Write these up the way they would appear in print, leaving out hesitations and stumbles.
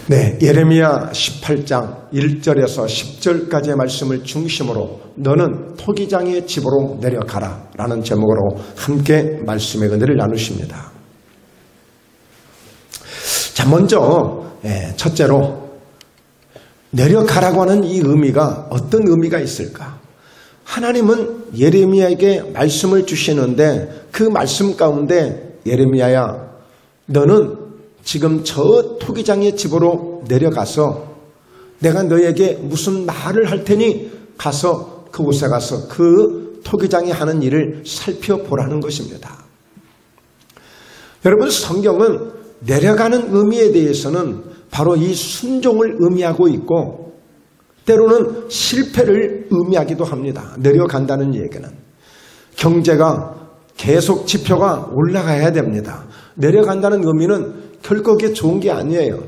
네, 예레미야 18장 1절에서 10절까지의 말씀을 중심으로 너는 토기장의 집으로 내려가라 라는 제목으로 함께 말씀의 은혜를 나누십니다. 자, 먼저 첫째로 내려가라고 하는 이 의미가 어떤 의미가 있을까? 하나님은 예레미야에게 말씀을 주시는데 그 말씀 가운데 예레미야야, 너는 지금 저 토기장의 집으로 내려가서 내가 너에게 무슨 말을 할 테니 가서 그곳에 가서 그 토기장이 하는 일을 살펴보라는 것입니다. 여러분, 성경은 내려가는 의미에 대해서는 바로 이 순종을 의미하고 있고 때로는 실패를 의미하기도 합니다. 내려간다는 얘기는 경제가 계속 지표가 올라가야 됩니다. 내려간다는 의미는 결코 그게 좋은 게 아니에요.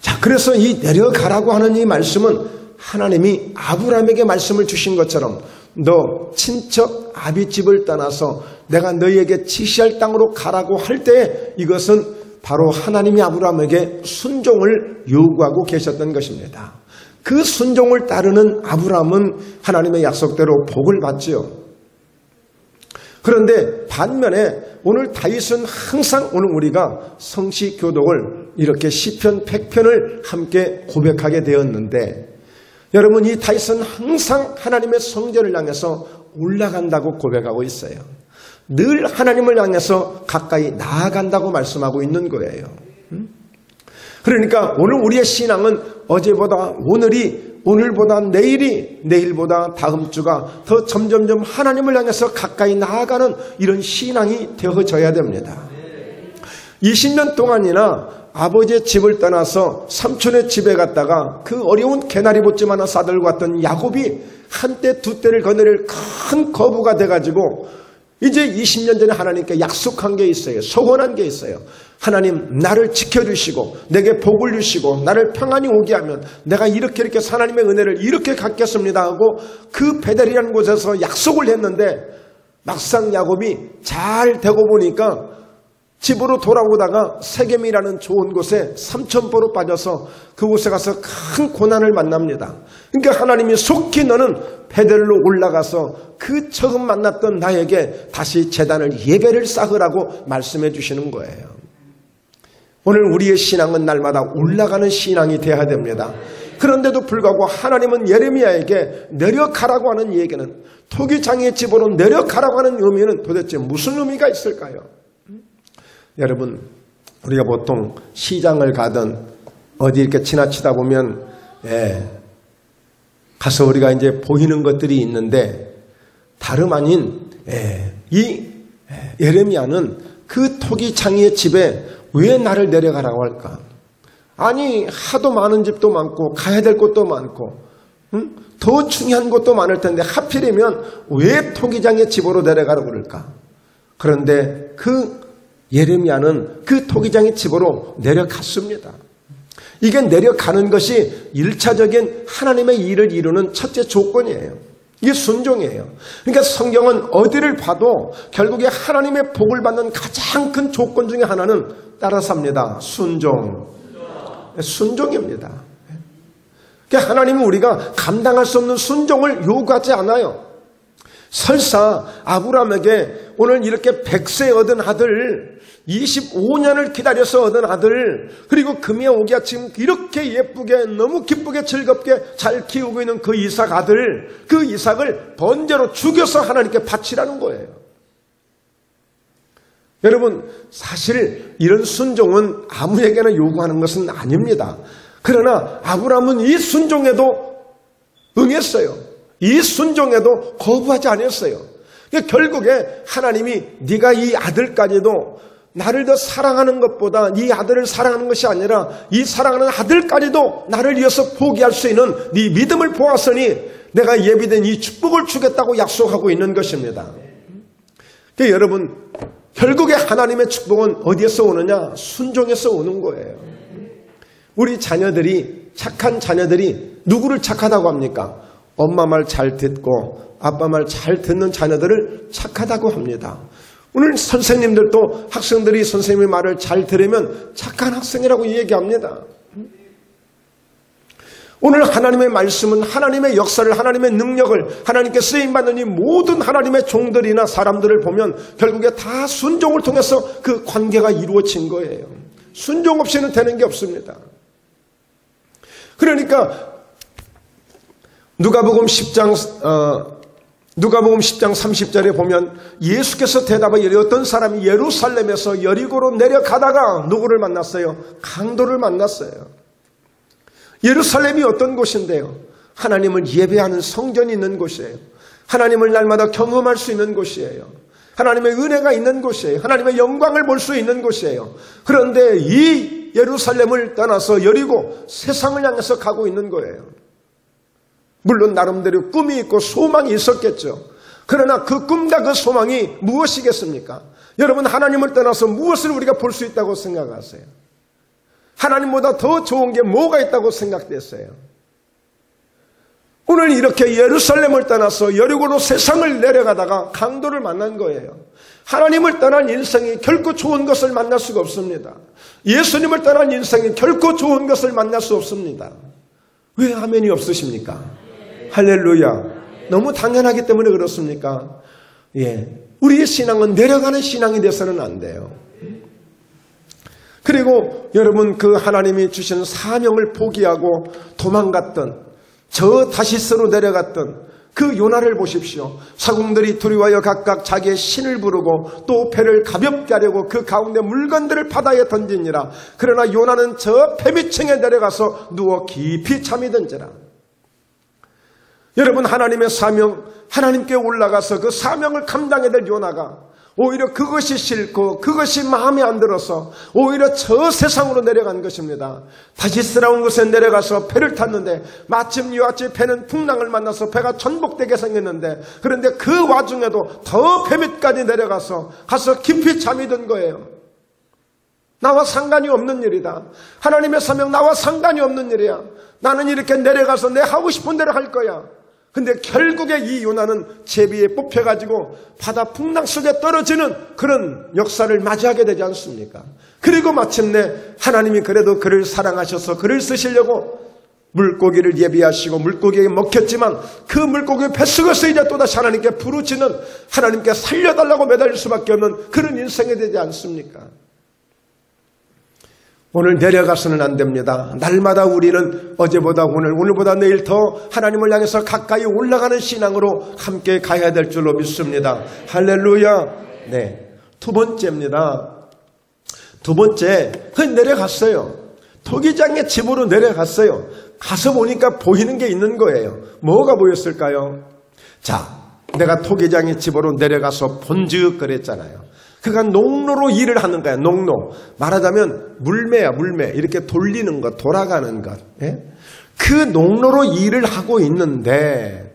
자, 그래서 이 내려가라고 하는 이 말씀은 하나님이 아브라함에게 말씀을 주신 것처럼 너 친척 아비집을 떠나서 내가 너희에게 지시할 땅으로 가라고 할 때 이것은 바로 하나님이 아브라함에게 순종을 요구하고 계셨던 것입니다. 그 순종을 따르는 아브라함은 하나님의 약속대로 복을 받지요. 그런데 반면에 오늘 다윗은 항상 오늘 우리가 성시교독을 이렇게 시편 100편을 함께 고백하게 되었는데 여러분, 이 다윗은 항상 하나님의 성전을 향해서 올라간다고 고백하고 있어요. 늘 하나님을 향해서 가까이 나아간다고 말씀하고 있는 거예요. 그러니까 오늘 우리의 신앙은 어제보다 오늘이, 오늘보다 내일이, 내일보다 다음 주가 더 점점점 하나님을 향해서 가까이 나아가는 이런 신앙이 되어져야 됩니다. 20년 동안이나 아버지의 집을 떠나서 삼촌의 집에 갔다가 그 어려운 개나리 보찜 하나 싸들고 왔던 야곱이 한때 두 때를 거느릴 큰 거부가 돼가지고 이제 20년 전에 하나님께 약속한 게 있어요. 소원한 게 있어요. 하나님, 나를 지켜주시고 내게 복을 주시고 나를 평안히 오게 하면 내가 이렇게 하나님의 은혜를 이렇게 갖겠습니다 하고 그 베델이라는 곳에서 약속을 했는데 막상 야곱이 잘 되고 보니까 집으로 돌아오다가 세겜이라는 좋은 곳에 삼천포로 빠져서 그곳에 가서 큰 고난을 만납니다. 그러니까 하나님이 속히 너는 베델로 올라가서 그 처음 만났던 나에게 다시 제단을 예배를 쌓으라고 말씀해 주시는 거예요. 오늘 우리의 신앙은 날마다 올라가는 신앙이 되어야 됩니다. 그런데도 불구하고 하나님은 예레미야에게 내려가라고 하는 얘기는 토기장의 집으로 내려가라고 하는 의미는 도대체 무슨 의미가 있을까요? 여러분, 우리가 보통 시장을 가든 어디 이렇게 지나치다 보면 가서 우리가 이제 보이는 것들이 있는데 다름 아닌 이 예레미야는 그 토기장의 집에 왜 나를 내려가라고 할까? 아니, 하도 많은 집도 많고 가야 될 곳도 많고 더 중요한 곳도 많을 텐데 하필이면 왜 토기장의 집으로 내려가라고 그럴까? 그런데 그 예레미야는 그 토기장의 집으로 내려갔습니다. 이게 내려가는 것이 1차적인 하나님의 일을 이루는 첫째 조건이에요. 이게 순종이에요. 그러니까 성경은 어디를 봐도 결국에 하나님의 복을 받는 가장 큰 조건 중에 하나는 따라서 합니다. 순종입니다. 그러니까 하나님은 우리가 감당할 수 없는 순종을 요구하지 않아요. 설사 아브라함에게 오늘 이렇게 100세 얻은 아들, 25년을 기다려서 얻은 아들, 그리고 금에 오기야 지금 이렇게 예쁘게 너무 기쁘게 즐겁게 잘 키우고 있는 그 이삭 아들, 그 이삭을 번제로 죽여서 하나님께 바치라는 거예요. 여러분, 사실 이런 순종은 아무에게나 요구하는 것은 아닙니다. 그러나 아브라함은 이 순종에도 응했어요. 이 순종에도 거부하지 않았어요. 그러니까 결국에 하나님이 네가 이 아들까지도 나를 더 사랑하는 것보다 네 아들을 사랑하는 것이 아니라 이 사랑하는 아들까지도 나를 위해서 포기할 수 있는 네 믿음을 보았으니 내가 예비된 이 축복을 주겠다고 약속하고 있는 것입니다. 그러니까 여러분, 결국에 하나님의 축복은 어디에서 오느냐? 순종에서 오는 거예요. 우리 자녀들이, 착한 자녀들이 누구를 착하다고 합니까? 엄마 말 잘 듣고 아빠 말 잘 듣는 자녀들을 착하다고 합니다. 오늘 선생님들도 학생들이 선생님의 말을 잘 들으면 착한 학생이라고 얘기합니다. 오늘 하나님의 말씀은 하나님의 역사를, 하나님의 능력을, 하나님께 쓰임받는 이 모든 하나님의 종들이나 사람들을 보면 결국에 다 순종을 통해서 그 관계가 이루어진 거예요. 순종 없이는 되는 게 없습니다. 그러니까 누가복음 10장 30절에 보면 예수께서 대답하여 이르되 어떤 사람이 예루살렘에서 여리고로 내려가다가 누구를 만났어요? 강도를 만났어요. 예루살렘이 어떤 곳인데요? 하나님을 예배하는 성전이 있는 곳이에요. 하나님을 날마다 경험할 수 있는 곳이에요. 하나님의 은혜가 있는 곳이에요. 하나님의 영광을 볼 수 있는 곳이에요. 그런데 이 예루살렘을 떠나서 여리고 세상을 향해서 가고 있는 거예요. 물론 나름대로 꿈이 있고 소망이 있었겠죠. 그러나 그 꿈과 그 소망이 무엇이겠습니까? 여러분, 하나님을 떠나서 무엇을 우리가 볼 수 있다고 생각하세요? 하나님보다 더 좋은 게 뭐가 있다고 생각됐어요? 오늘 이렇게 예루살렘을 떠나서 여리고로 세상을 내려가다가 강도를 만난 거예요. 하나님을 떠난 인생이 결코 좋은 것을 만날 수가 없습니다. 예수님을 떠난 인생이 결코 좋은 것을 만날 수 없습니다. 왜 아멘이 없으십니까? 할렐루야. 너무 당연하기 때문에 그렇습니까? 예. 우리의 신앙은 내려가는 신앙이 돼서는 안 돼요. 그리고 여러분, 그 하나님이 주신 사명을 포기하고 도망갔던, 저 다시스로 내려갔던 그 요나를 보십시오. 사공들이 두려워하여 각각 자기의 신을 부르고 또 배를 가볍게 하려고 그 가운데 물건들을 바다에 던지니라. 그러나 요나는 저 폐비층에 내려가서 누워 깊이 잠이 든지라. 여러분, 하나님의 사명, 하나님께 올라가서 그 사명을 감당해야 될 요나가 오히려 그것이 싫고 그것이 마음에 안 들어서 오히려 저 세상으로 내려간 것입니다. 다시스라운 곳에 내려가서 배를 탔는데 마침 이와 같이 배는 풍랑을 만나서 배가 전복되게 생겼는데, 그런데 그 와중에도 더 배 밑까지 내려가서 가서 깊이 잠이 든 거예요. 나와 상관이 없는 일이다. 하나님의 사명 나와 상관이 없는 일이야. 나는 이렇게 내려가서 내 하고 싶은 대로 할 거야. 근데 결국에 이 요나는 제비에 뽑혀가지고 바다 풍랑 속에 떨어지는 그런 역사를 맞이하게 되지 않습니까? 그리고 마침내 하나님이 그래도 그를 사랑하셔서 그를 쓰시려고 물고기를 예비하시고 물고기에게 먹혔지만 그 물고기 뱃속에서 이제 또다시 하나님께 부르짖는, 하나님께 살려달라고 매달릴 수밖에 없는 그런 인생이 되지 않습니까? 오늘 내려가서는 안 됩니다. 날마다 우리는 어제보다 오늘, 오늘보다 내일 더 하나님을 향해서 가까이 올라가는 신앙으로 함께 가야 될 줄로 믿습니다. 할렐루야. 네. 두 번째입니다. 두 번째, 내려갔어요. 토기장의 집으로 내려갔어요. 가서 보니까 보이는 게 있는 거예요. 뭐가 보였을까요? 자, 내가 토기장의 집으로 내려가서 본즉 그랬잖아요. 그가 농로로 일을 하는 거야. 농로. 말하자면 물매야, 물매. 이렇게 돌리는 것, 돌아가는 것. 예? 그 농로로 일을 하고 있는데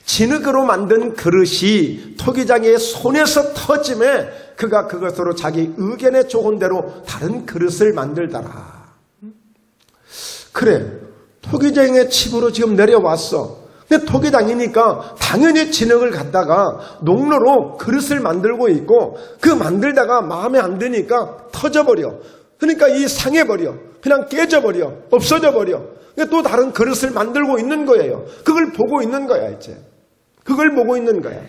진흙으로 만든 그릇이 토기장의 손에서 터짐에 그가 그것으로 자기 의견에 좋은 대로 다른 그릇을 만들더라. 그래, 토기장의 집으로 지금 내려왔어. 근데 토기장이니까 당연히 진흙을 갖다가 농로로 그릇을 만들고 있고, 그 만들다가 마음에 안 드니까 터져버려. 그러니까 이 상해버려. 그냥 깨져버려. 없어져버려. 또 다른 그릇을 만들고 있는 거예요. 그걸 보고 있는 거야 이제. 그걸 보고 있는 거야.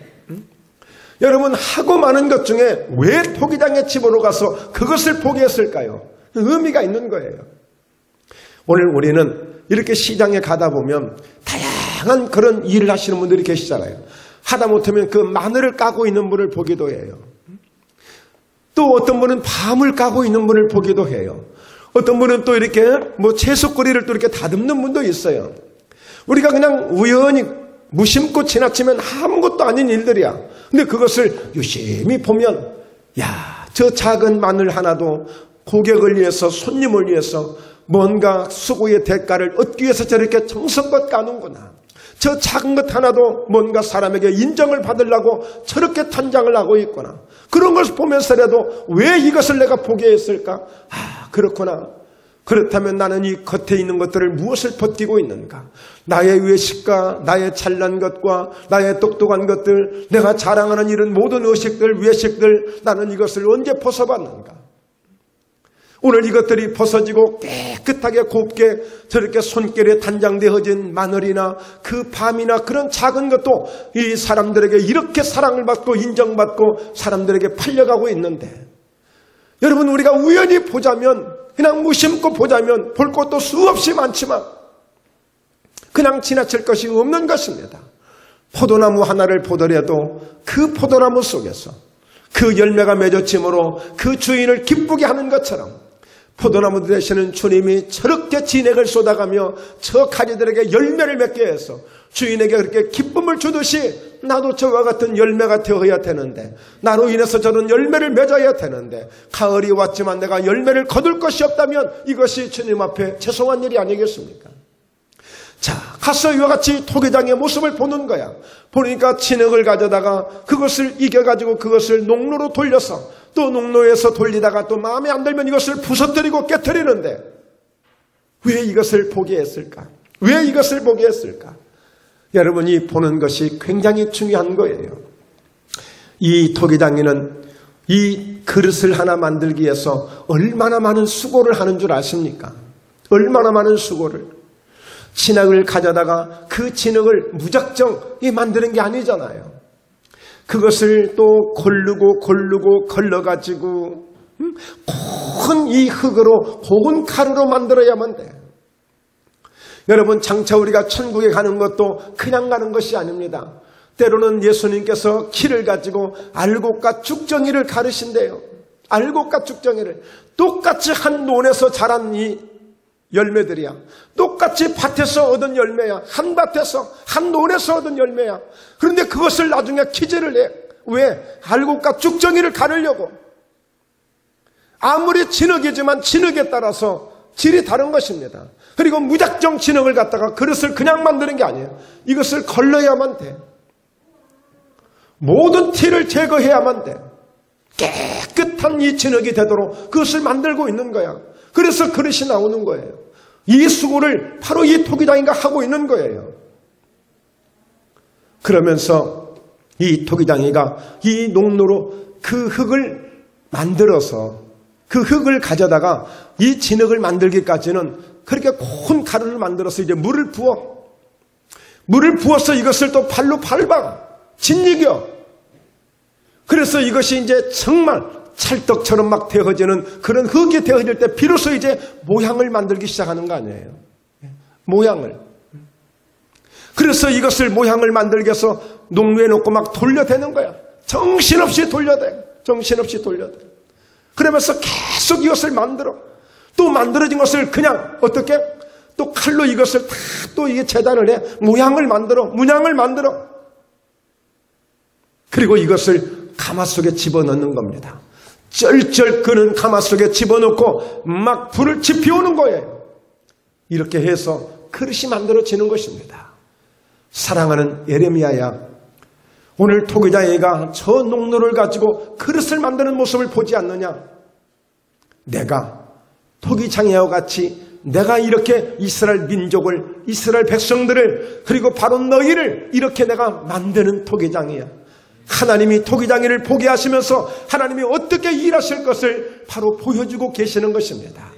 여러분, 하고 많은 것 중에 왜 토기장의 집으로 가서 그것을 포기했을까요? 의미가 있는 거예요. 오늘 우리는 이렇게 시장에 가다 보면 다양한 그런 일을 하시는 분들이 계시잖아요. 하다 못하면 그 마늘을 까고 있는 분을 보기도 해요. 또 어떤 분은 밤을 까고 있는 분을 보기도 해요. 어떤 분은 또 이렇게 채소거리를 또 이렇게 다듬는 분도 있어요. 우리가 그냥 우연히 무심코 지나치면 아무것도 아닌 일들이야. 근데 그것을 유심히 보면, 야, 저 작은 마늘 하나도 고객을 위해서, 손님을 위해서 뭔가 수고의 대가를 얻기 위해서 저렇게 정성껏 까는구나. 저 작은 것 하나도 뭔가 사람에게 인정을 받으려고 저렇게 탄장을 하고 있구나. 그런 것을 보면서라도 왜 이것을 내가 포기했을까? 아, 그렇구나. 그렇다면 나는 이 겉에 있는 것들을 무엇을 벗기고 있는가? 나의 외식과 나의 잘난 것과 나의 똑똑한 것들, 내가 자랑하는 이런 모든 의식들, 외식들, 나는 이것을 언제 벗어봤는가? 오늘 이것들이 벗어지고 깨끗하게 곱게 저렇게 손길에 단장되어진 마늘이나 그 밤이나 그런 작은 것도 이 사람들에게 이렇게 사랑을 받고 인정받고 사람들에게 팔려가고 있는데, 여러분, 우리가 우연히 보자면, 그냥 무심코 보자면 볼 것도 수없이 많지만 그냥 지나칠 것이 없는 것입니다. 포도나무 하나를 보더라도 그 포도나무 속에서 그 열매가 맺어짐으로 그 주인을 기쁘게 하는 것처럼 포도나무 되시는 주님이 저렇게 진액을 쏟아가며 저 가지들에게 열매를 맺게 해서 주인에게 그렇게 기쁨을 주듯이 나도 저와 같은 열매가 되어야 되는데, 나로 인해서 저런 열매를 맺어야 되는데, 가을이 왔지만 내가 열매를 거둘 것이 없다면 이것이 주님 앞에 죄송한 일이 아니겠습니까? 자, 가서 이와 같이 토기장의 모습을 보는 거야. 보니까 진흙을 가져다가 그것을 이겨가지고 그것을 농로로 돌려서 또 농로에서 돌리다가 또 마음에 안 들면 이것을 부서뜨리고 깨트리는데, 왜 이것을 보게 했을까? 왜 이것을 보게 했을까? 여러분이 보는 것이 굉장히 중요한 거예요. 이 토기장이는 이 그릇을 하나 만들기 위해서 얼마나 많은 수고를 하는 줄 아십니까? 얼마나 많은 수고를. 진흙을 가져다가 그 진흙을 무작정 만드는 게 아니잖아요. 그것을 또 고르고 걸러가지고 큰 이 흙으로 고운 가루로 만들어야만 돼. 여러분, 장차 우리가 천국에 가는 것도 그냥 가는 것이 아닙니다. 때로는 예수님께서 키를 가지고 알곡과 죽정이를 가르신대요. 알곡과 죽정이를. 똑같이 한 논에서 자란 이 열매들이야. 똑같이 밭에서 얻은 열매야. 한 밭에서, 한 논에서 얻은 열매야. 그런데 그것을 나중에 키질을 해. 왜? 알곡과 죽정이를 가르려고. 아무리 진흙이지만 진흙에 따라서 질이 다른 것입니다. 그리고 무작정 진흙을 갖다가 그릇을 그냥 만드는 게 아니에요. 이것을 걸러야만 돼. 모든 티를 제거해야만 돼. 깨끗한 이 진흙이 되도록 그것을 만들고 있는 거야. 그래서 그릇이 나오는 거예요. 이 수고를 바로 이 토기장이가 하고 있는 거예요. 그러면서 이 토기장이가 이 농로로 그 흙을 만들어서 그 흙을 가져다가 이 진흙을 만들기까지는 그렇게 고운 가루를 만들어서 이제 물을 부어서 이것을 또 발로 밟아 짓이겨. 그래서 이것이 이제 정말 찰떡처럼 막 되어지는 그런 흙이 되어질 때 비로소 이제 모양을 만들기 시작하는 거 아니에요. 모양을. 그래서 이것을 모양을 만들기 위해서 농로에 놓고 막 돌려대는 거야. 정신없이 돌려대. 그러면서 계속 이것을 만들어. 또 만들어진 것을 그냥 어떻게? 또 칼로 이것을 다 또 이게 재단을 해. 모양을 만들어. 문양을 만들어. 그리고 이것을 가마속에 집어넣는 겁니다. 쩔쩔 끄는 가마속에 집어넣고 막 불을 지피우는 거예요. 이렇게 해서 그릇이 만들어지는 것입니다. 사랑하는 예레미야야, 오늘 토기장이가 저 농로를 가지고 그릇을 만드는 모습을 보지 않느냐? 내가 토기장이와 같이 내가 이렇게 이스라엘 민족을, 이스라엘 백성들을, 그리고 바로 너희를 이렇게 내가 만드는 토기장이야. 하나님이 토기장이를 보게 하시면서 하나님이 어떻게 일하실 것을 바로 보여주고 계시는 것입니다.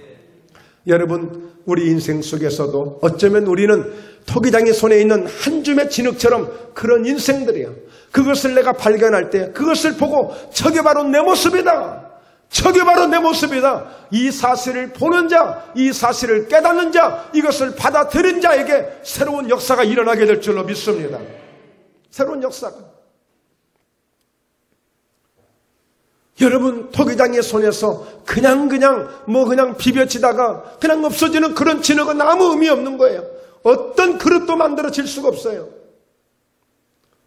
여러분, 우리 인생 속에서도 어쩌면 우리는 토기장이 손에 있는 한 줌의 진흙처럼 그런 인생들이야. 그것을 내가 발견할 때 그것을 보고 저게 바로 내 모습이다. 저게 바로 내 모습이다. 이 사실을 보는 자, 이 사실을 깨닫는 자, 이것을 받아들인 자에게 새로운 역사가 일어나게 될 줄로 믿습니다. 새로운 역사가. 여러분, 토기장의 손에서 그냥 비벼치다가 그냥 없어지는 그런 진흙은 아무 의미 없는 거예요. 어떤 그릇도 만들어질 수가 없어요.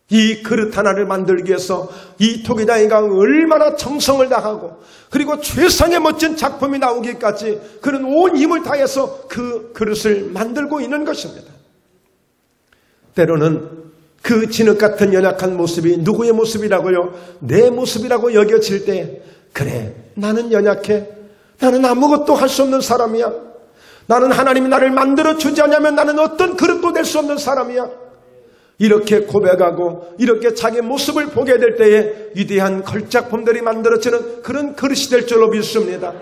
이 그릇 하나를 만들기 위해서 이 토기장이가 얼마나 정성을 다하고 그리고 최상의 멋진 작품이 나오기까지 그런 온 힘을 다해서 그 그릇을 만들고 있는 것입니다. 때로는 그 진흙 같은 연약한 모습이 누구의 모습이라고요? 내 모습이라고 여겨질 때, 그래, 나는 연약해. 나는 아무것도 할 수 없는 사람이야. 나는 하나님이 나를 만들어 주지 않으면 나는 어떤 그릇도 될 수 없는 사람이야. 이렇게 고백하고 이렇게 자기 모습을 보게 될 때에 위대한 걸작품들이 만들어지는 그런 그릇이 될 줄로 믿습니다.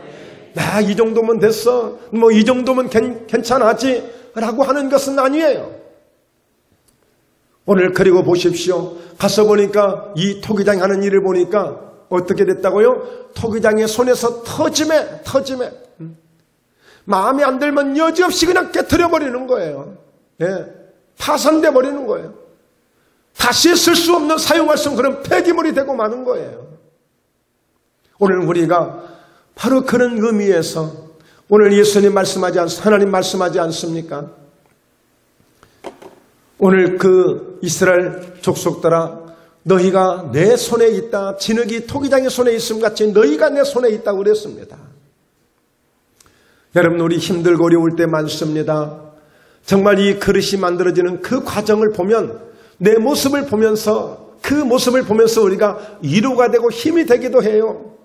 나 이 정도면 됐어. 뭐 이 정도면 괜찮았지 라고 하는 것은 아니에요. 오늘 그리고 보십시오. 가서 보니까 이 토기장이 하는 일을 보니까 어떻게 됐다고요? 토기장의 손에서 터짐에 마음에 안 들면 여지없이 그냥 깨트려 버리는 거예요. 예, 파산돼 버리는 거예요. 다시 쓸 수 없는 사용할 수 없는 그런 폐기물이 되고 마는 거예요. 오늘 우리가 바로 그런 의미에서 오늘 예수님 말씀하지 하나님 말씀하지 않습니까? 오늘 그 이스라엘 족속들아 너희가 내 손에 있다. 진흙이 토기장의 손에 있음 같이 너희가 내 손에 있다고 그랬습니다. 여러분 우리 힘들고 어려울 때 많습니다. 정말 이 그릇이 만들어지는 그 과정을 보면 내 모습을 보면서 그 모습을 보면서 우리가 위로가 되고 힘이 되기도 해요.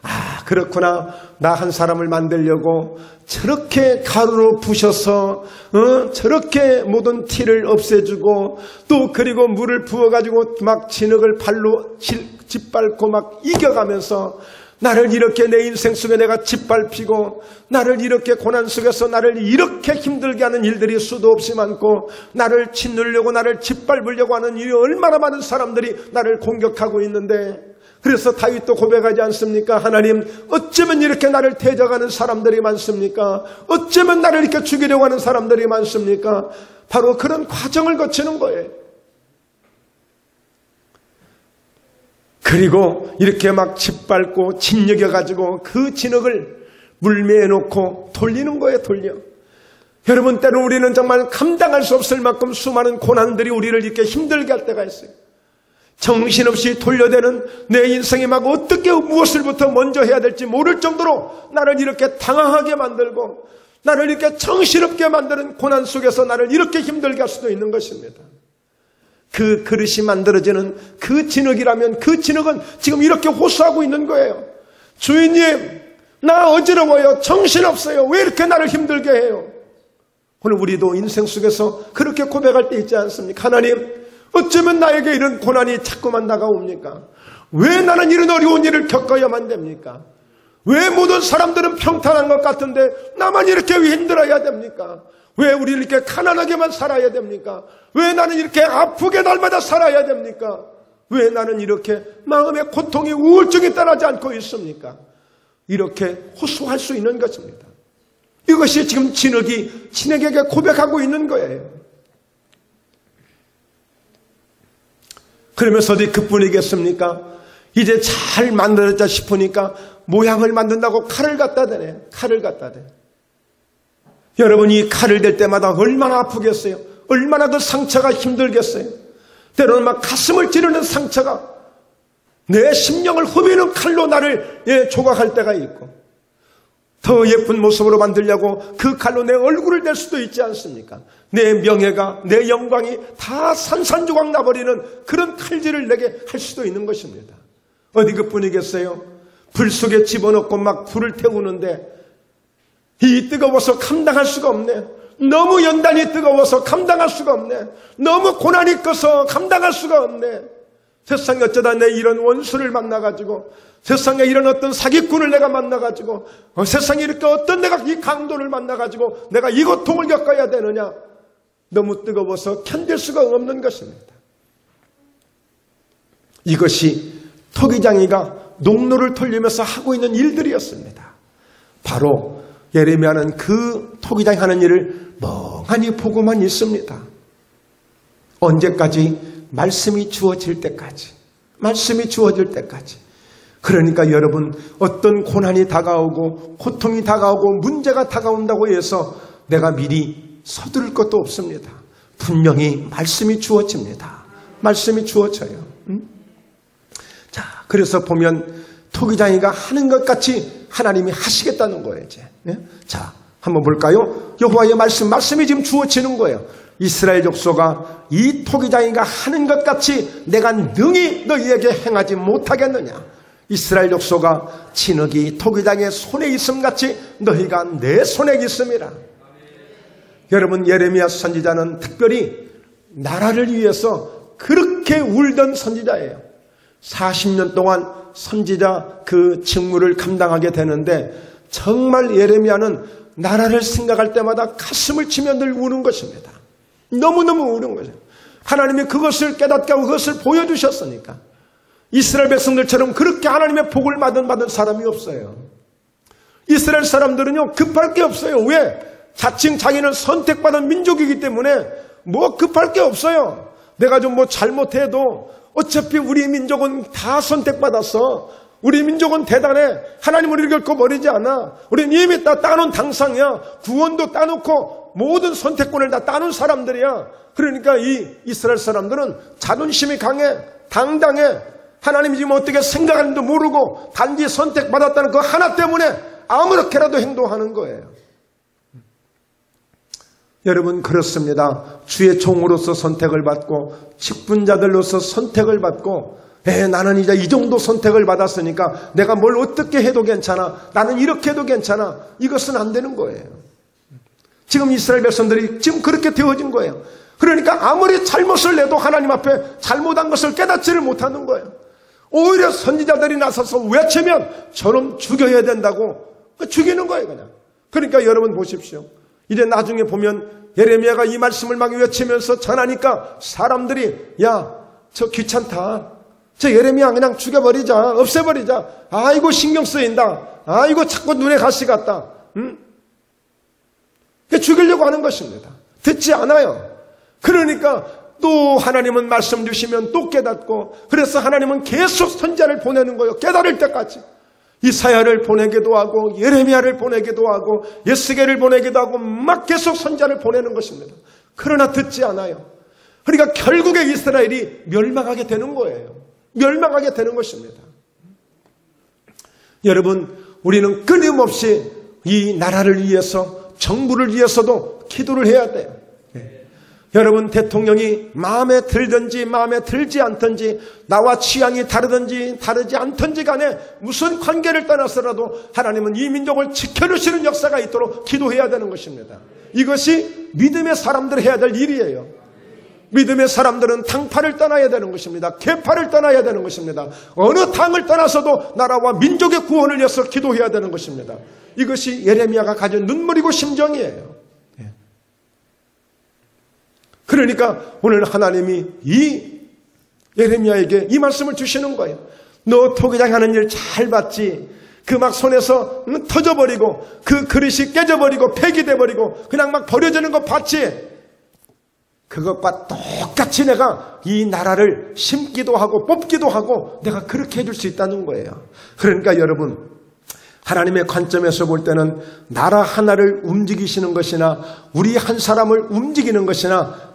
아 그렇구나. 나 한 사람을 만들려고 저렇게 가루로 부셔서 저렇게 모든 티를 없애주고 또 그리고 물을 부어가지고 막 진흙을 발로 짓밟고 막 이겨가면서 나를 이렇게 내 인생 속에 내가 짓밟히고 나를 이렇게 고난 속에서 나를 이렇게 힘들게 하는 일들이 수도 없이 많고 나를 짓누르려고 나를 짓밟으려고 하는 일이 얼마나 많은 사람들이 나를 공격하고 있는데 그래서 다윗도 고백하지 않습니까? 하나님 어쩌면 이렇게 나를 대적하는 사람들이 많습니까? 어쩌면 나를 이렇게 죽이려고 하는 사람들이 많습니까? 바로 그런 과정을 거치는 거예요. 그리고 이렇게 막 짓밟고 짓여겨가지고 그 진흙을 물매에 놓고 돌리는 거예요. 돌려. 여러분 때로 우리는 정말 감당할 수 없을 만큼 수많은 고난들이 우리를 이렇게 힘들게 할 때가 있어요. 정신없이 돌려대는 내 인생에 막 어떻게 무엇을부터 먼저 해야 될지 모를 정도로 나를 이렇게 당황하게 만들고 나를 이렇게 정신없게 만드는 고난 속에서 나를 이렇게 힘들게 할 수도 있는 것입니다. 그 그릇이 만들어지는 그 진흙이라면 그 진흙은 지금 이렇게 호소하고 있는 거예요. 주인님 나 어지러워요. 정신없어요. 왜 이렇게 나를 힘들게 해요? 오늘 우리도 인생 속에서 그렇게 고백할 때 있지 않습니까? 하나님 어쩌면 나에게 이런 고난이 자꾸만 다가옵니까? 왜 나는 이런 어려운 일을 겪어야만 됩니까? 왜 모든 사람들은 평탄한 것 같은데 나만 이렇게 힘들어야 됩니까? 왜 우리를 이렇게 가난하게만 살아야 됩니까? 왜 나는 이렇게 아프게 날마다 살아야 됩니까? 왜 나는 이렇게 마음의 고통이 우울증이 따라지 않고 있습니까? 이렇게 호소할 수 있는 것입니다. 이것이 지금 진흙이 진흙에게 고백하고 있는 거예요. 그러면서 어디 그뿐이겠습니까? 이제 잘 만들었다 싶으니까 모양을 만든다고 칼을 갖다 대네. 칼을 갖다 대. 여러분이 칼을 댈 때마다 얼마나 아프겠어요? 얼마나 그 상처가 힘들겠어요? 때로는 막 가슴을 찌르는 상처가 내 심령을 후비는 칼로 나를 조각할 때가 있고 더 예쁜 모습으로 만들려고 그 칼로 내 얼굴을 댈 수도 있지 않습니까? 내 명예가 내 영광이 다 산산조각 나버리는 그런 칼질을 내게 할 수도 있는 것입니다. 어디 그뿐이겠어요? 불 속에 집어넣고 막 불을 태우는데 이 뜨거워서 감당할 수가 없네. 너무 연단이 뜨거워서 감당할 수가 없네. 너무 고난이 커서 감당할 수가 없네. 세상에 어쩌다 내 이런 원수를 만나가지고 세상에 이런 어떤 사기꾼을 내가 만나가지고 세상에 이렇게 어떤 내가 이 강도를 만나가지고 내가 이 고통을 겪어야 되느냐. 너무 뜨거워서 견딜 수가 없는 것입니다. 이것이 토기장이가 농로를 돌리면서 하고 있는 일들이었습니다. 바로 예레미야는 그 토기장이 하는 일을 멍하니 보고만 있습니다. 언제까지? 말씀이 주어질 때까지. 말씀이 주어질 때까지. 그러니까 여러분 어떤 고난이 다가오고 고통이 다가오고 문제가 다가온다고 해서 내가 미리 서두를 것도 없습니다. 분명히 말씀이 주어집니다. 말씀이 주어져요. 자, 그래서 보면 토기장이가 하는 것 같이 하나님이 하시겠다는 거예요. 이제. 자, 한번 볼까요? 여호와의 말씀이 지금 주어지는 거예요. 이스라엘 족속아, 이 토기장이가 하는 것 같이 내가 능히 너희에게 행하지 못하겠느냐? 이스라엘 족속아 진흙이 토기장의 손에 있음같이 너희가 내 손에 있음이라. 여러분, 예레미야 선지자는 특별히 나라를 위해서 그렇게 울던 선지자예요. 40년 동안 선지자 그 직무를 감당하게 되는데 정말 예레미야는 나라를 생각할 때마다 가슴을 치며 늘 우는 것입니다. 너무너무 우는 거죠. 하나님이 그것을 깨닫게 하고 그것을 보여주셨으니까. 이스라엘 백성들처럼 그렇게 하나님의 복을 받은 사람이 없어요. 이스라엘 사람들은요, 급할 게 없어요. 왜? 자칭 자기는 선택받은 민족이기 때문에 뭐 급할 게 없어요. 내가 좀 뭐 잘못해도 어차피 우리 민족은 다 선택받았어. 우리 민족은 대단해. 하나님은 우리를 결코 버리지 않아. 우리는 이미 다 따놓은 당상이야. 구원도 따놓고 모든 선택권을 다 따놓은 사람들이야. 그러니까 이 이스라엘 사람들은 자존심이 강해. 당당해. 하나님이 지금 어떻게 생각하는지도 모르고 단지 선택받았다는 그 하나 때문에 아무렇게라도 행동하는 거예요. 여러분, 그렇습니다. 주의 종으로서 선택을 받고 직분자들로서 선택을 받고 나는 이제 이 정도 선택을 받았으니까 내가 뭘 어떻게 해도 괜찮아. 나는 이렇게 해도 괜찮아. 이것은 안 되는 거예요. 지금 이스라엘 백성들이 지금 그렇게 되어진 거예요. 그러니까 아무리 잘못을 내도 하나님 앞에 잘못한 것을 깨닫지를 못하는 거예요. 오히려 선지자들이 나서서 외치면 저놈 죽여야 된다고 죽이는 거예요, 그냥. 그러니까 여러분 보십시오. 이제 나중에 보면 예레미야가 이 말씀을 막 외치면서 전하니까 사람들이 야, 저 귀찮다. 저 예레미야 그냥 죽여버리자. 없애버리자. 아이고 신경 쓰인다. 아이고 자꾸 눈에 가시 같다. 죽이려고 하는 것입니다. 듣지 않아요. 그러니까 또 하나님은 말씀 주시면 또 깨닫고, 그래서 하나님은 계속 선지자를 보내는 거예요. 깨달을 때까지. 이사야를 보내기도 하고 예레미야를 보내기도 하고 예스겔을 보내기도 하고 막 계속 선지자를 보내는 것입니다. 그러나 듣지 않아요. 그러니까 결국에 이스라엘이 멸망하게 되는 거예요. 멸망하게 되는 것입니다. 여러분, 우리는 끊임없이 이 나라를 위해서, 정부를 위해서도 기도를 해야 돼요. 여러분, 대통령이 마음에 들든지 마음에 들지 않든지, 나와 취향이 다르든지 다르지 않든지 간에 무슨 관계를 떠나서라도 하나님은 이 민족을 지켜주시는 역사가 있도록 기도해야 되는 것입니다. 이것이 믿음의 사람들이 해야 될 일이에요. 믿음의 사람들은 당파를 떠나야 되는 것입니다. 계파를 떠나야 되는 것입니다. 어느 당을 떠나서도 나라와 민족의 구원을 위해서 기도해야 되는 것입니다. 이것이 예레미야가 가진 눈물이고 심정이에요. 그러니까 오늘 하나님이 이 예레미야에게 이 말씀을 주시는 거예요. 너 토기장 하는 일 잘 봤지? 그 막 손에서 터져버리고 그 그릇이 깨져버리고 폐기돼버리고 그냥 막 버려지는 거 봤지? 그것과 똑같이 내가 이 나라를 심기도 하고 뽑기도 하고 내가 그렇게 해줄 수 있다는 거예요. 그러니까 여러분, 하나님의 관점에서 볼 때는 나라 하나를 움직이시는 것이나 우리 한 사람을 움직이는 것이나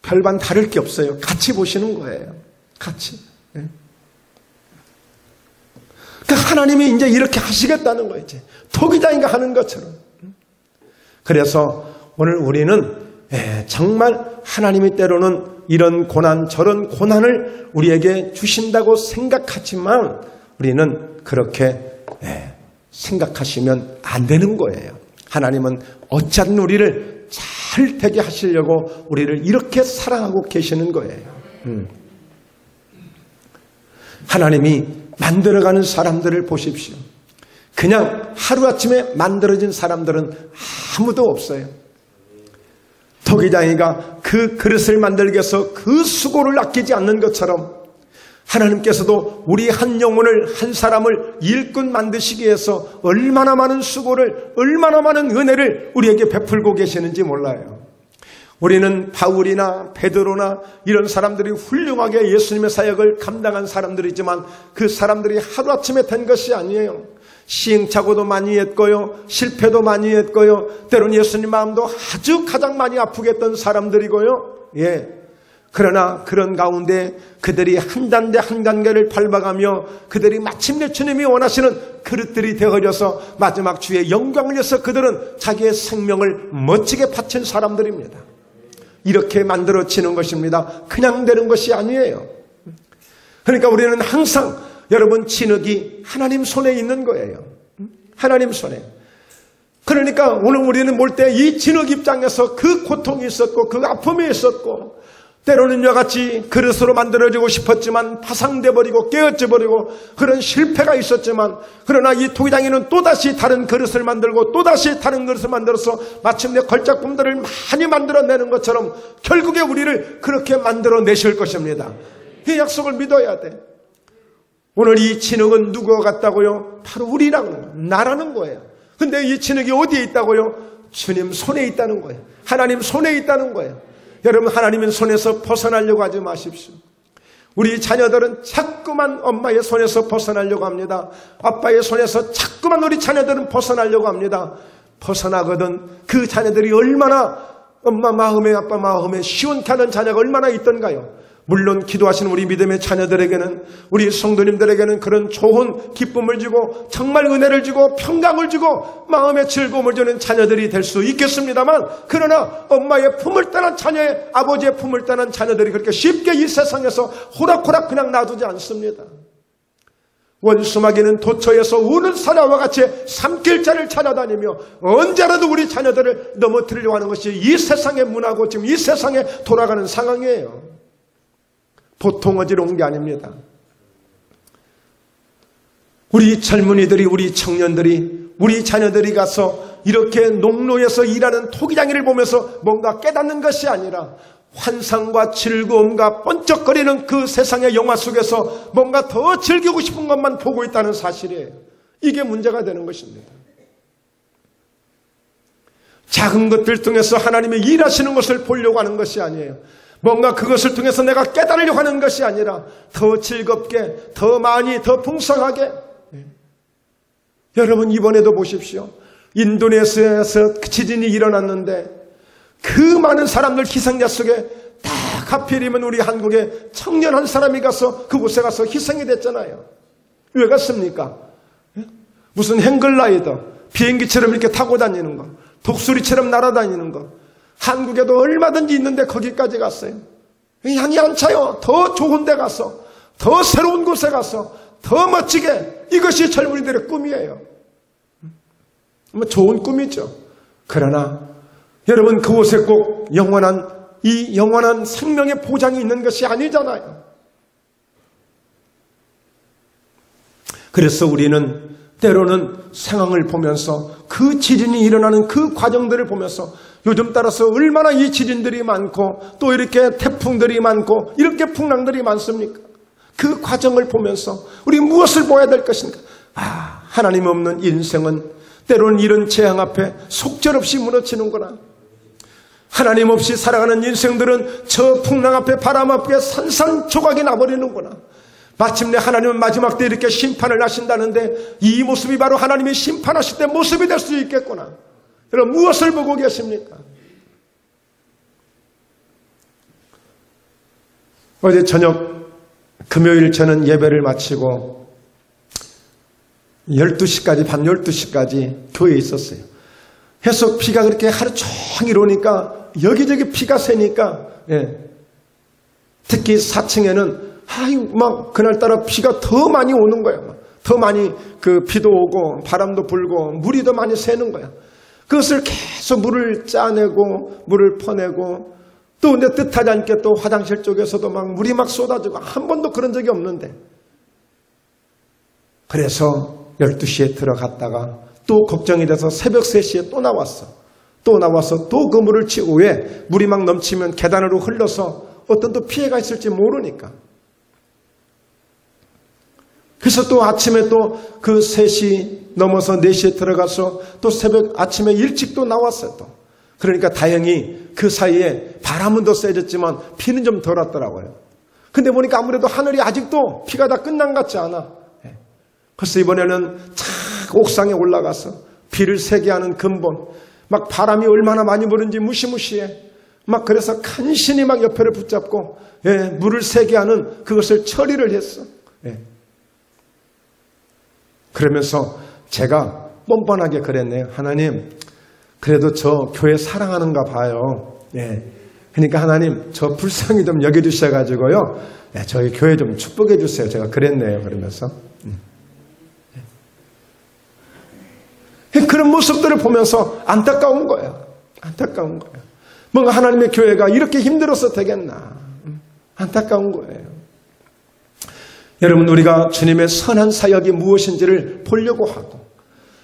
별반 다를 게 없어요. 같이 보시는 거예요. 같이. 그러니까 하나님이 이제 이렇게 하시겠다는 거예요. 이제 토기장인가 하는 것처럼. 그래서 오늘 우리는 정말 하나님이 때로는 이런 고난 저런 고난을 우리에게 주신다고 생각하지만 우리는 그렇게 생각하시면 안 되는 거예요. 하나님은 어쨌든 우리를 잘 되게 하시려고 우리를 이렇게 사랑하고 계시는 거예요. 하나님이 만들어가는 사람들을 보십시오. 그냥 하루아침에 만들어진 사람들은 아무도 없어요. 토기장이가 그 그릇을 만들기 위해서 그 수고를 아끼지 않는 것처럼 하나님께서도 우리 한 영혼을, 한 사람을 일꾼 만드시기 위해서 얼마나 많은 수고를, 얼마나 많은 은혜를 우리에게 베풀고 계시는지 몰라요. 우리는 바울이나 베드로나 이런 사람들이 훌륭하게 예수님의 사역을 감당한 사람들이지만 그 사람들이 하루아침에 된 것이 아니에요. 시행착오도 많이 했고요, 실패도 많이 했고요, 때로는 예수님 마음도 아주 가장 많이 아프게 했던 사람들이고요. 그러나 그런 가운데 그들이 한 단계 한 단계를 밟아가며 그들이 마침내 주님이 원하시는 그릇들이 되어져서 마지막 주의 영광을 위해서 그들은 자기의 생명을 멋지게 바친 사람들입니다. 이렇게 만들어지는 것입니다. 그냥 되는 것이 아니에요. 그러니까 우리는 항상 여러분, 진흙이 하나님 손에 있는 거예요. 하나님 손에. 그러니까 오늘 우리는 볼 때 이 진흙 입장에서 그 고통이 있었고 그 아픔이 있었고, 때로는 이와 같이 그릇으로 만들어지고 싶었지만 파상돼 버리고 깨어져 버리고 그런 실패가 있었지만, 그러나 이 토기장이는 또다시 다른 그릇을 만들고 또다시 다른 그릇을 만들어서 마침내 걸작품들을 많이 만들어내는 것처럼 결국에 우리를 그렇게 만들어내실 것입니다. 이 약속을 믿어야 돼. 오늘 이 진흙은 누구와 같다고요? 바로 우리라고, 나라는 거예요. 근데 이 진흙이 어디에 있다고요? 주님 손에 있다는 거예요. 하나님 손에 있다는 거예요. 여러분, 하나님의 손에서 벗어나려고 하지 마십시오. 우리 자녀들은 자꾸만 엄마의 손에서 벗어나려고 합니다. 아빠의 손에서 자꾸만 우리 자녀들은 벗어나려고 합니다. 벗어나거든 그 자녀들이 얼마나 엄마 마음에 아빠 마음에 시원케 하는 자녀가 얼마나 있던가요? 물론 기도하시는 우리 믿음의 자녀들에게는, 우리 성도님들에게는 그런 좋은 기쁨을 주고 정말 은혜를 주고 평강을 주고 마음의 즐거움을 주는 자녀들이 될 수 있겠습니다만, 그러나 엄마의 품을 떠난 자녀의, 아버지의 품을 떠난 자녀들이 그렇게 쉽게 이 세상에서 호락호락 그냥 놔두지 않습니다. 원수마귀는 도처에서 우는 사자와 같이 삼킬 자를 찾아다니며 언제라도 우리 자녀들을 넘어뜨리려고 하는 것이 이 세상의 문화고 지금 이 세상에 돌아가는 상황이에요. 보통 어지러운 게 아닙니다. 우리 젊은이들이, 우리 청년들이, 우리 자녀들이 가서 이렇게 농로에서 일하는 토기장이를 보면서 뭔가 깨닫는 것이 아니라 환상과 즐거움과 번쩍거리는 그 세상의 영화 속에서 뭔가 더 즐기고 싶은 것만 보고 있다는 사실이에요. 이게 문제가 되는 것입니다. 작은 것들 통해서 하나님이 일하시는 것을 보려고 하는 것이 아니에요. 뭔가 그것을 통해서 내가 깨달으려고 하는 것이 아니라 더 즐겁게, 더 많이, 더 풍성하게. 여러분, 이번에도 보십시오. 인도네시아에서 지진이 일어났는데 그 많은 사람들 희생자 속에 딱 하필이면 우리 한국에 청년 한 사람이 가서 그곳에 가서 희생이 됐잖아요. 왜 갔습니까? 무슨 행글라이더, 비행기처럼 이렇게 타고 다니는 거, 독수리처럼 날아다니는 거. 한국에도 얼마든지 있는데 거기까지 갔어요. 양이 안 차요. 더 좋은 데 가서, 더 새로운 곳에 가서, 더 멋지게. 이것이 젊은이들의 꿈이에요. 뭐 좋은 꿈이죠. 그러나 여러분, 그곳에 꼭 이 영원한 생명의 보장이 있는 것이 아니잖아요. 그래서 우리는 때로는 상황을 보면서, 그 지진이 일어나는 그 과정들을 보면서, 요즘 따라서 얼마나 이 지진들이 많고 또 이렇게 태풍들이 많고 이렇게 풍랑들이 많습니까? 그 과정을 보면서 우리 무엇을 보아야 될 것인가? 하나님 없는 인생은 때로는 이런 재앙 앞에 속절없이 무너지는구나. 하나님 없이 살아가는 인생들은 저 풍랑 앞에, 바람 앞에 산산조각이 나버리는구나. 마침내 하나님은 마지막 때 이렇게 심판을 하신다는데 이 모습이 바로 하나님이 심판하실 때 모습이 될 수 있겠구나. 여러분, 무엇을 보고 계십니까? 어제 저녁 금요일 저는 예배를 마치고 12시까지, 밤 12시까지 교회에 있었어요. 해서 비가 그렇게 하루 종일 오니까 여기저기 비가 새니까, 특히 4층에는 막 그날따라 비가 더 많이 오는 거야. 더 많이 그 비도 오고 바람도 불고 물이 더 많이 새는 거야. 그것을 계속 물을 짜내고 물을 퍼내고, 또 근데 뜻하지 않게 또 화장실 쪽에서도 막 물이 막 쏟아지고, 한 번도 그런 적이 없는데. 그래서 12시에 들어갔다가 또 걱정이 돼서 새벽 3시에 또 나왔어. 또 나와서 또 그 물을 치고, 왜? 물이 막 넘치면 계단으로 흘러서 어떤 또 피해가 있을지 모르니까. 그래서 또 아침에 또 그 3시 넘어서 4시에 들어가서 또 새벽 아침에 일찍 또 나왔어요. 또. 그러니까 다행히 그 사이에 바람은 더 세졌지만 비는 좀 덜 왔더라고요. 근데 보니까 아무래도 하늘이 아직도 비가 다 끝난 것 같지 않아. 그래서 이번에는 착 옥상에 올라가서 비를 새게 하는 근본, 막 바람이 얼마나 많이 부는지 무시무시해. 막 그래서 간신히 막 옆에를 붙잡고 물을 새게 하는 그것을 처리를 했어. 그러면서 제가 뻔뻔하게 그랬네요. 하나님, 그래도 저 교회 사랑하는가 봐요. 그러니까 하나님, 저 불쌍히 좀 여겨주셔가지고요, 저희 교회 좀 축복해 주세요. 제가 그랬네요. 그러면서. 그런 모습들을 보면서 안타까운 거예요. 안타까운 거예요. 뭔가 하나님의 교회가 이렇게 힘들어서 되겠나. 안타까운 거예요. 여러분, 우리가 주님의 선한 사역이 무엇인지를 보려고 하고,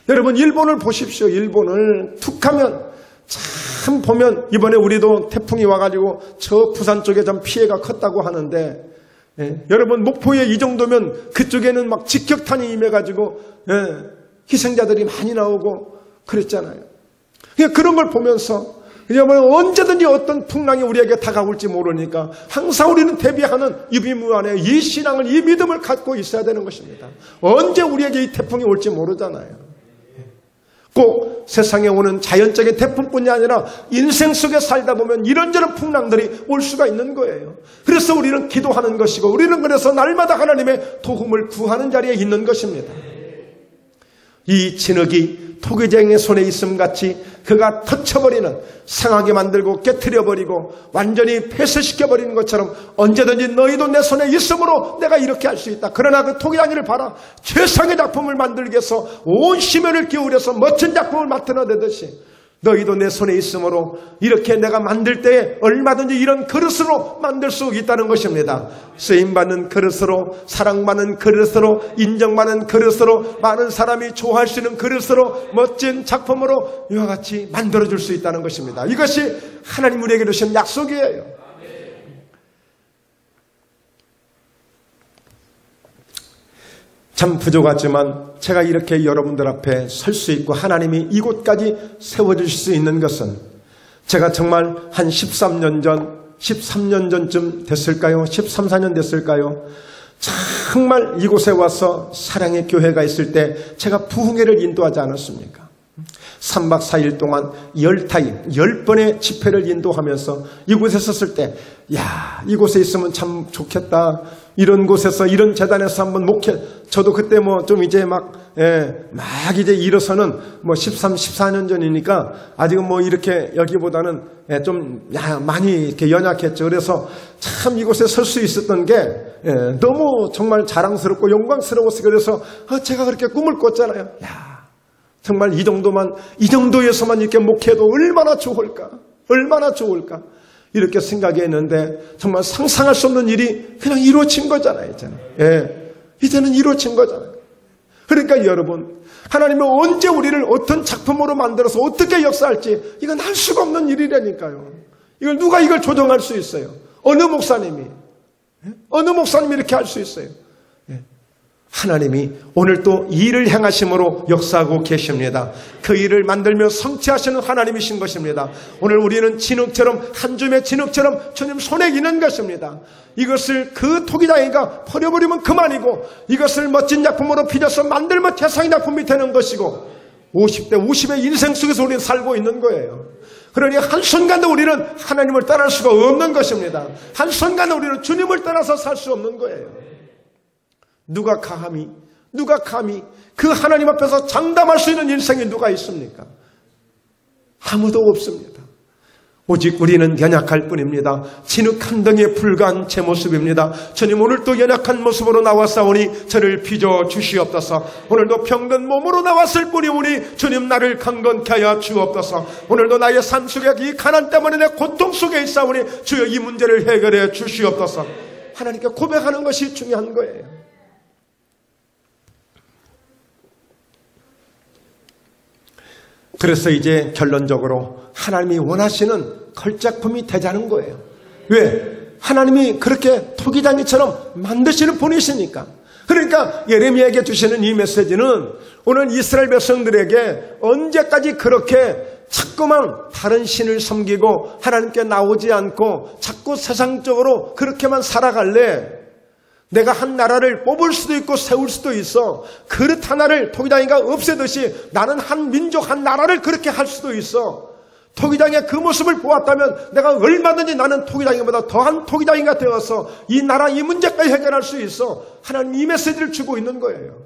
여러분 일본을 보십시오. 일본을 툭 하면 참 보면 이번에 우리도 태풍이 와가지고 저 부산 쪽에 좀 피해가 컸다고 하는데, 여러분 목포에 이 정도면 그쪽에는 막 직격탄이 임해가지고 희생자들이 많이 나오고 그랬잖아요. 그런 걸 보면서 언제든지 어떤 풍랑이 우리에게 다가올지 모르니까 항상 우리는 대비하는 유비무환의 이 신앙을, 이 믿음을 갖고 있어야 되는 것입니다. 언제 우리에게 이 태풍이 올지 모르잖아요. 꼭 세상에 오는 자연적인 태풍뿐이 아니라 인생 속에 살다 보면 이런저런 풍랑들이 올 수가 있는 거예요. 그래서 우리는 기도하는 것이고, 우리는 그래서 날마다 하나님의 도움을 구하는 자리에 있는 것입니다. 이 진흙이 토기장의 손에 있음 같이 그가 터쳐버리는, 상하게 만들고 깨트려버리고 완전히 폐쇄시켜버리는 것처럼 언제든지 너희도 내 손에 있으므로 내가 이렇게 할 수 있다. 그러나 그 토기장이를 봐라. 최상의 작품을 만들기 위해서 온 심혈을 기울여서 멋진 작품을 만들어내듯이 너희도 내 손에 있으므로 이렇게 내가 만들 때에 얼마든지 이런 그릇으로 만들 수 있다는 것입니다. 쓰임받는 그릇으로, 사랑받는 그릇으로, 인정받는 그릇으로, 많은 사람이 좋아할 수 있는 그릇으로, 멋진 작품으로 이와 같이 만들어줄 수 있다는 것입니다. 이것이 하나님 우리에게 주신 약속이에요. 참 부족하지만 제가 이렇게 여러분들 앞에 설 수 있고 하나님이 이곳까지 세워주실 수 있는 것은, 제가 정말 한 13년 전쯤 됐을까요? 13, 14년 됐을까요? 정말 이곳에 와서 사랑의 교회가 있을 때 제가 부흥회를 인도하지 않았습니까? 3박 4일 동안 10타임, 10번의 집회를 인도하면서 이곳에 섰을 때, 야, 이곳에 있으면 참 좋겠다. 이런 곳에서, 이런 재단에서 한번 목회, 저도 그때 뭐 좀 이제 막 이제 일어서는 뭐 13, 14년 전이니까 아직은 뭐 이렇게 여기보다는 좀 많이 이렇게 연약했죠. 그래서 참 이곳에 설 수 있었던 게 너무 정말 자랑스럽고 영광스러워서, 그래서 제가 그렇게 꿈을 꿨잖아요. 야, 정말 이 정도에서만 이렇게 목회도 얼마나 좋을까? 얼마나 좋을까? 이렇게 생각했는데 정말 상상할 수 없는 일이 그냥 이루어진 거잖아요. 이제는 이루어진 거잖아요. 그러니까 여러분, 하나님은 언제 우리를 어떤 작품으로 만들어서 어떻게 역사할지 이건 할 수가 없는 일이라니까요. 이걸 누가 이걸 조정할 수 있어요? 어느 목사님이 이렇게 할 수 있어요? 하나님이 오늘 또 이 일을 행하심으로 역사하고 계십니다. 그 일을 만들며 성취하시는 하나님이신 것입니다. 오늘 우리는 진흙처럼, 한 줌의 진흙처럼 주님 손에 있는 것입니다. 이것을 그 토기장이가 버려버리면 그만이고, 이것을 멋진 작품으로 빚어서 만들면 최상의 작품이 되는 것이고, 50대 50의 인생 속에서 우리는 살고 있는 거예요. 그러니 한순간도 우리는 하나님을 떠날 수가 없는 것입니다. 한순간도 우리는 주님을 떠나서 살 수 없는 거예요. 누가 감히 그 하나님 앞에서 장담할 수 있는 인생이 누가 있습니까? 아무도 없습니다. 오직 우리는 연약할 뿐입니다. 진흙 한 덩이에 불과한 제 모습입니다. 주님, 오늘도 연약한 모습으로 나왔사오니 저를 빚어 주시옵소서. 오늘도 병든 몸으로 나왔을 뿐이오니 주님, 나를 강건케 하여 주옵소서. 오늘도 나의 삶 속에 이 가난 때문에 내 고통 속에 있사오니 주여 이 문제를 해결해 주시옵소서. 하나님께 고백하는 것이 중요한 거예요. 그래서 이제 결론적으로 하나님이 원하시는 걸작품이 되자는 거예요. 왜? 하나님이 그렇게 토기장이처럼 만드시는 분이시니까. 그러니까 예레미야에게 주시는 이 메시지는 오늘 이스라엘 백성들에게 언제까지 그렇게 자꾸만 다른 신을 섬기고 하나님께 나오지 않고 자꾸 세상적으로 그렇게만 살아갈래? 내가 한 나라를 뽑을 수도 있고 세울 수도 있어. 그릇 하나를 토기장이가 없애듯이 나는 한 민족, 한 나라를 그렇게 할 수도 있어. 토기장의 그 모습을 보았다면 내가 얼마든지 나는 토기장이보다 더한 토기장이가 되어서 이 나라 이 문제까지 해결할 수 있어. 하나님 이 메시지를 주고 있는 거예요.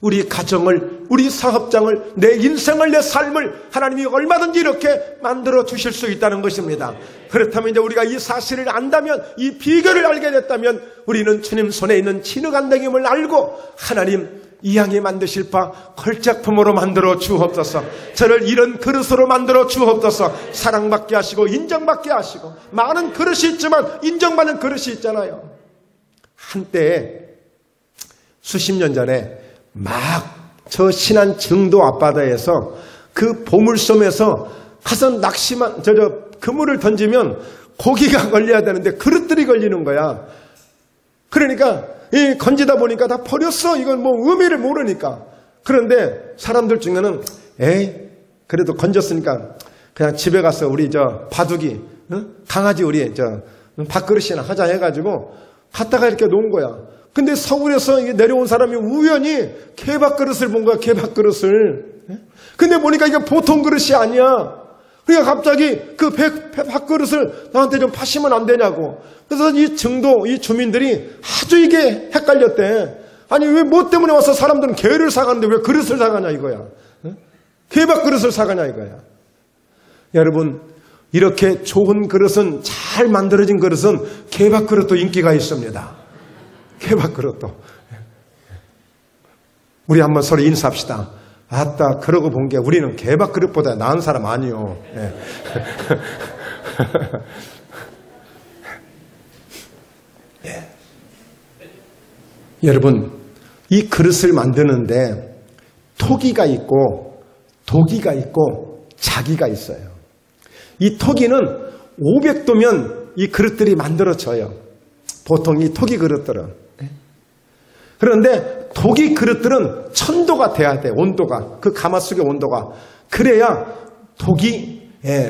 우리 가정을, 우리 사업장을, 내 인생을, 내 삶을 하나님이 얼마든지 이렇게 만들어 주실 수 있다는 것입니다. 그렇다면 이제 우리가 이 사실을 안다면, 이 비결을 알게 됐다면 우리는 주님 손에 있는 진흙안댕임을 알고 하나님 이왕에 만드실 바 걸작품으로 만들어 주옵소서. 저를 이런 그릇으로 만들어 주옵소서. 사랑받게 하시고 인정받게 하시고, 많은 그릇이 있지만 인정받는 그릇이 있잖아요. 한때 수십 년 전에 막 저 신안 증도 앞바다에서 그 보물섬에서 가서 낚시만 그물을 던지면 고기가 걸려야 되는데 그릇들이 걸리는 거야. 그러니까 이 건지다 보니까 다 버렸어. 이건 뭐 의미를 모르니까. 그런데 사람들 중에는 에이 그래도 건졌으니까 그냥 집에 가서 우리 저 바둑이 강아지 우리 저 밥그릇이나 하자 해가지고 갖다가 이렇게 놓은 거야. 근데 서울에서 내려온 사람이 우연히 개밥그릇을 본 거야. 개밥그릇을. 근데 보니까 이게 보통 그릇이 아니야. 그러니까 갑자기 그 밥그릇을 나한테 좀 파시면 안 되냐고. 그래서 이 증도, 이 주민들이 아주 이게 헷갈렸대. 아니 왜 뭐 때문에 와서 사람들은 개를 사가는데 왜 그릇을 사가냐 이거야. 개밥그릇을 사가냐 이거야. 여러분, 이렇게 좋은 그릇은, 잘 만들어진 그릇은 개밥그릇도 인기가 있습니다. 개밥그릇도. 우리 한번 서로 인사합시다. 아따, 그러고 본 게 우리는 개밥그릇보다 나은 사람 아니요. 예. 예. 여러분, 이 그릇을 만드는데 토기가 있고 도기가 있고 자기가 있어요. 이 토기는 500도면 이 그릇들이 만들어져요. 보통 이 토기 그릇들은. 그런데 도기 그릇들은 1000도가 돼야 돼. 온도가. 그 가마솥의 온도가. 그래야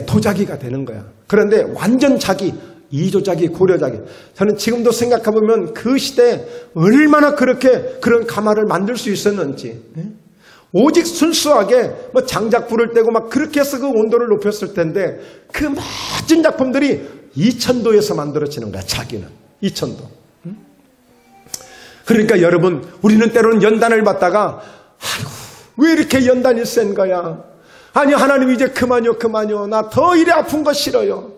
도자기가 되는 거야. 그런데 완전 자기, 이조자기, 고려자기. 저는 지금도 생각해보면 그 시대에 얼마나 그렇게 그런 가마를 만들 수 있었는지. 오직 순수하게 뭐 장작불을 떼고 막 그렇게 해서 그 온도를 높였을 텐데 그 멋진 작품들이 2000도에서 만들어지는 거야. 자기는 2000도. 그러니까 여러분, 우리는 때로는 연단을 받다가 아이고 왜 이렇게 연단이 센 거야. 아니 하나님 이제 그만요. 나 더 이래 아픈 거 싫어요.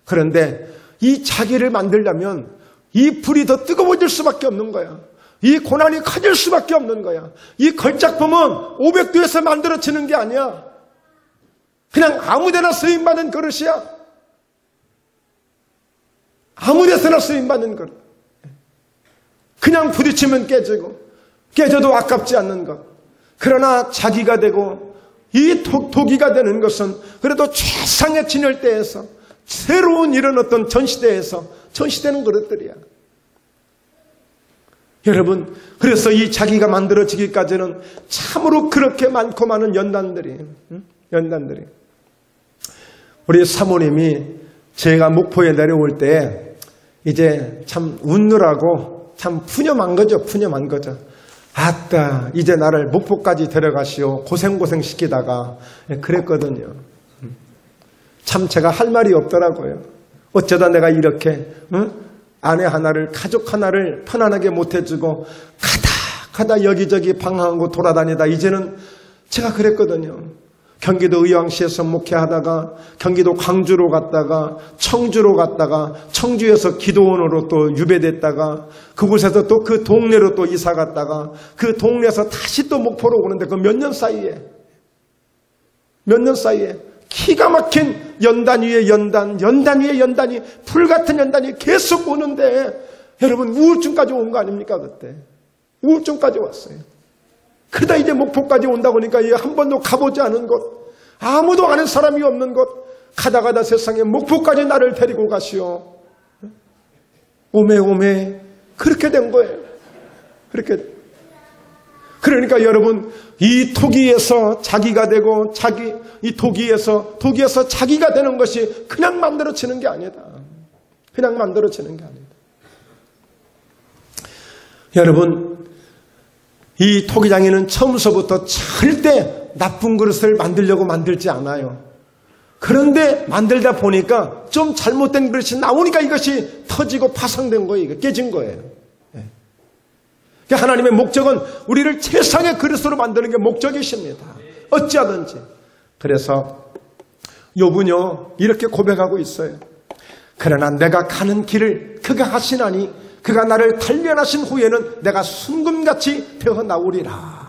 그런데 이 자기를 만들려면 이 불이 더 뜨거워질 수밖에 없는 거야. 이 고난이 커질 수밖에 없는 거야. 이 걸작품은 500도에서 만들어지는 게 아니야. 그냥 아무데나 쓰임받는 그릇이야. 아무데서나 쓰임받는 그릇. 그냥 부딪히면 깨지고 깨져도 아깝지 않는 것. 그러나 자기가 되고 이 도기가 되는 것은 그래도 최상의 진열대에서 새로운 이런 어떤 전시대에서 전시되는 그릇들이야. 여러분, 그래서 이 자기가 만들어지기까지는 참으로 그렇게 많고 많은 연단들이. 우리 사모님이 제가 목포에 내려올 때 이제 참 웃느라고 참 푸념한 거죠. 아따, 이제 나를 목포까지 데려가시오. 고생 시키다가 그랬거든요. 참 제가 할 말이 없더라고요. 어쩌다 내가 이렇게 아내 하나를, 가족 하나를 편안하게 못해주고 가다 여기저기 방황하고 돌아다니다 이제는 제가 그랬거든요. 경기도 의왕시에서 목회하다가 경기도 광주로 갔다가 청주로 갔다가 청주에서 기도원으로 또 유배됐다가 그곳에서 또 그 동네로 또 이사 갔다가 그 동네에서 다시 또 목포로 오는데 그 몇 년 사이에 기가 막힌 연단 위에 연단 위에 연단이, 불같은 연단이 계속 오는데 여러분 우울증까지 온 거 아닙니까? 그때 우울증까지 왔어요. 그러다 이제 목포까지 온다 보니까 한 번도 가보지 않은 곳, 아무도 아는 사람이 없는 곳, 가다 세상에 목포까지 나를 데리고 가시오. 오메 그렇게 된 거예요. 그러니까 여러분, 이 토기에서 자기가 되고 이 토기에서 자기가 되는 것이 그냥 만들어지는 게 아니다. 여러분, 이 토기장에는 처음서부터 절대 나쁜 그릇을 만들려고 만들지 않아요. 그런데 만들다 보니까 좀 잘못된 그릇이 나오니까 이것이 터지고 파손된 거예요. 깨진 거예요. 하나님의 목적은 우리를 최상의 그리스도로 만드는 게 목적이십니다. 어찌하든지. 그래서 욥은요 이렇게 고백하고 있어요. 그러나 내가 가는 길을 그가 하시나니 그가 나를 단련하신 후에는 내가 순금같이 되어 나오리라.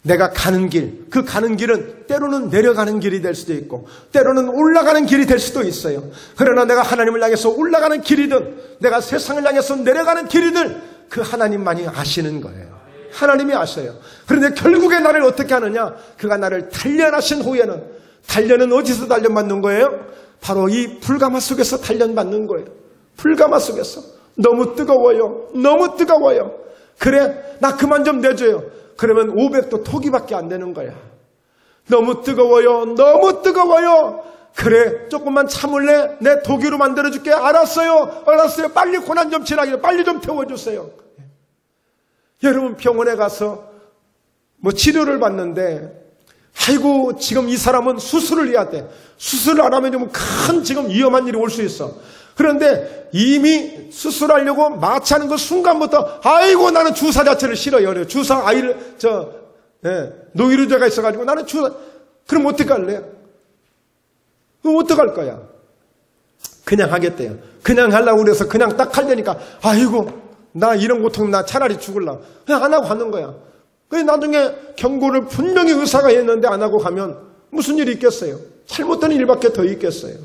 내가 가는 길, 그 가는 길은 때로는 내려가는 길이 될 수도 있고 때로는 올라가는 길이 될 수도 있어요. 그러나 내가 하나님을 향해서 올라가는 길이든 내가 세상을 향해서 내려가는 길이든 그 하나님만이 아시는 거예요. 하나님이 아셔요. 그런데 결국에 나를 어떻게 하느냐? 그가 나를 단련하신 후에는, 단련은 어디서 단련받는 거예요? 바로 이 불가마 속에서 단련받는 거예요. 불가마 속에서. 너무 뜨거워요. 너무 뜨거워요. 그래, 나 그만 좀 내줘요. 그러면 500도 토기밖에 안 되는 거야. 너무 뜨거워요. 너무 뜨거워요. 그래, 조금만 참을래? 내 도기로 만들어줄게. 알았어요. 알았어요. 빨리 고난 좀 지나게. 빨리 좀 태워주세요. 여러분 병원에 가서 뭐 치료를 받는데 아이고 지금 이 사람은 수술을 해야 돼. 수술을 안 하면 좀 큰 지금 위험한 일이 올 수 있어. 그런데 이미 수술하려고 마취하는 그 순간부터 아이고 나는 주사 자체를 싫어요. 주사 아이를 노이로제가 있어가지고 나는 주사. 그럼 어떡할래? 그럼 어떡할 거야? 그냥 하겠대요. 그냥 하려고 그래서 그냥 딱 하려니까 아이고 나 이런 고통 나 차라리 죽을라. 그냥 안 하고 가는 거야. 나중에 경고를 분명히 의사가 했는데 안 하고 가면 무슨 일이 있겠어요? 잘못된 일밖에 더 있겠어요.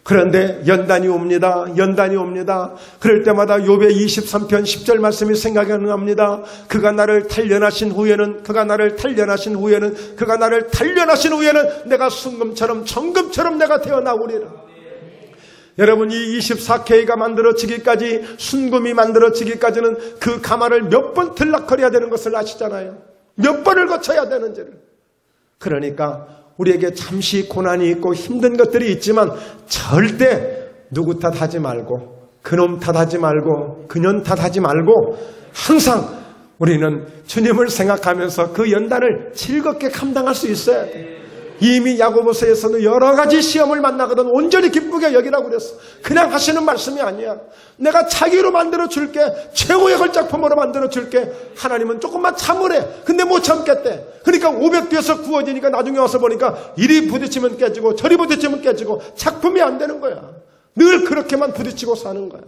그런데 연단이 옵니다. 연단이 옵니다. 그럴 때마다 욥의 23편 10절 말씀이 생각이 납니다. 그가 나를 단련하신 후에는 그가 나를 단련하신 후에는 그가 나를 단련하신 후에는 내가 순금처럼 정금처럼 내가 되어나오리라. 여러분 이 24K가 만들어지기까지 순금이 만들어지기까지는 그 가마를 몇 번 들락거려야 되는 것을 아시잖아요. 몇 번을 거쳐야 되는지를. 그러니까 우리에게 잠시 고난이 있고 힘든 것들이 있지만 절대 누구 탓하지 말고 그놈 탓하지 말고 그년 탓하지 말고 항상 우리는 주님을 생각하면서 그 연단을 즐겁게 감당할 수 있어야 돼요. 이미 야고보서에서는 여러 가지 시험을 만나거든 온전히 기쁘게 여기라고 그랬어. 그냥 하시는 말씀이 아니야. 내가 자기로 만들어 줄게. 최고의 걸작품으로 만들어 줄게. 하나님은 조금만 참으래. 근데 못 참겠대. 그러니까 500뒤에서 구워지니까 나중에 와서 보니까 이리 부딪히면 깨지고 저리 부딪히면 깨지고 작품이 안 되는 거야. 늘 그렇게만 부딪히고 사는 거야.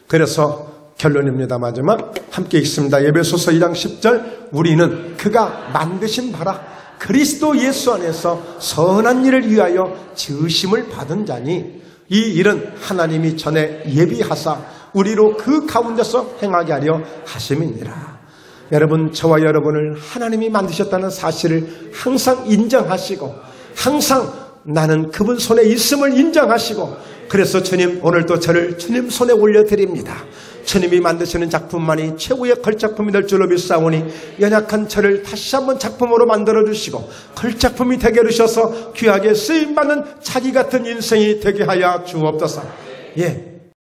그래서 결론입니다. 마지막 함께 읽습니다. 에베소서 2장 10절 우리는 그가 만드신 바라 그리스도 예수 안에서 선한 일을 위하여 지으심을 받은 자니 이 일은 하나님이 전에 예비하사 우리로 그 가운데서 행하게 하려 하심이니라. 여러분 저와 여러분을 하나님이 만드셨다는 사실을 항상 인정하시고 항상 나는 그분 손에 있음을 인정하시고 그래서 주님 오늘도 저를 주님 손에 올려드립니다. 주님이 만드시는 작품만이 최고의 걸작품이 될 줄로 믿사오니 연약한 저를 다시 한번 작품으로 만들어주시고 걸작품이 되게 해주셔서 귀하게 쓰임받는 자기 같은 인생이 되게 하여 주옵소서. 예.